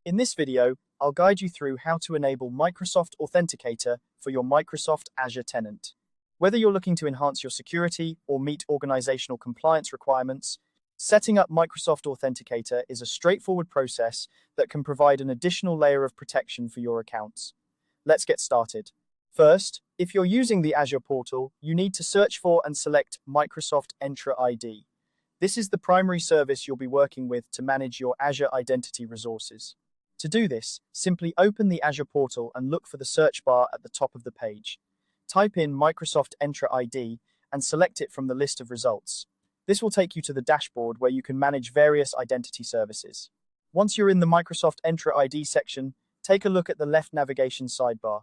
In this video, I'll guide you through how to enable Microsoft Authenticator for your Microsoft Azure tenant. Whether you're looking to enhance your security or meet organizational compliance requirements, setting up Microsoft Authenticator is a straightforward process that can provide an additional layer of protection for your accounts. Let's get started. First, if you're using the Azure portal, you need to search for and select Microsoft Entra ID. This is the primary service you'll be working with to manage your Azure identity resources. To do this, simply open the Azure portal and look for the search bar at the top of the page. Type in Microsoft Entra ID and select it from the list of results. This will take you to the dashboard where you can manage various identity services. Once you're in the Microsoft Entra ID section, take a look at the left navigation sidebar.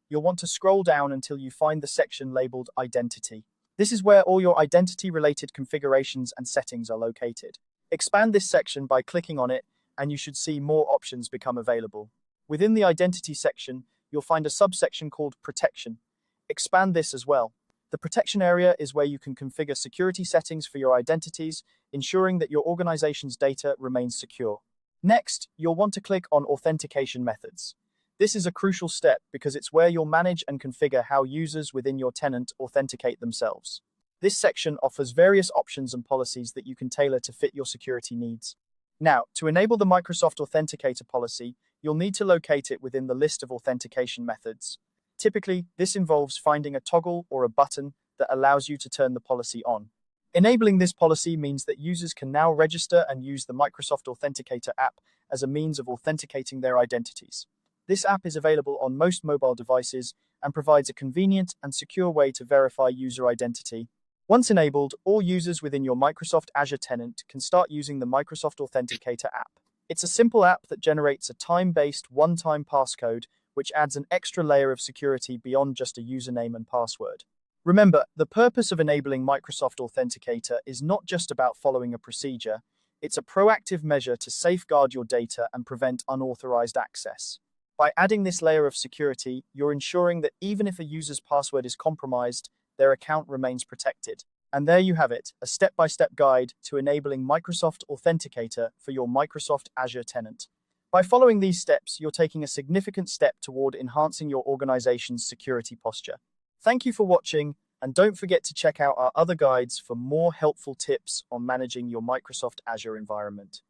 You'll want to scroll down until you find the section labeled Identity. This is where all your identity-related configurations and settings are located. Expand this section by clicking on it, and you should see more options become available. Within the Identity section, you'll find a subsection called Protection. Expand this as well. The Protection area is where you can configure security settings for your identities, ensuring that your organization's data remains secure. Next, you'll want to click on Authentication Methods. This is a crucial step because it's where you'll manage and configure how users within your tenant authenticate themselves. This section offers various options and policies that you can tailor to fit your security needs. Now, to enable the Microsoft Authenticator policy, you'll need to locate it within the list of authentication methods. Typically, this involves finding a toggle or a button that allows you to turn the policy on. Enabling this policy means that users can now register and use the Microsoft Authenticator app as a means of authenticating their identities. This app is available on most mobile devices and provides a convenient and secure way to verify user identity. Once enabled, all users within your Microsoft Azure tenant can start using the Microsoft Authenticator app. It's a simple app that generates a time-based one-time passcode, which adds an extra layer of security beyond just a username and password. Remember, the purpose of enabling Microsoft Authenticator is not just about following a procedure. It's a proactive measure to safeguard your data and prevent unauthorized access. By adding this layer of security, you're ensuring that even if a user's password is compromised, their account remains protected. And there you have it, a step-by-step guide to enabling Microsoft Authenticator for your Microsoft Azure tenant. By following these steps, you're taking a significant step toward enhancing your organization's security posture. Thank you for watching, and don't forget to check out our other guides for more helpful tips on managing your Microsoft Azure environment.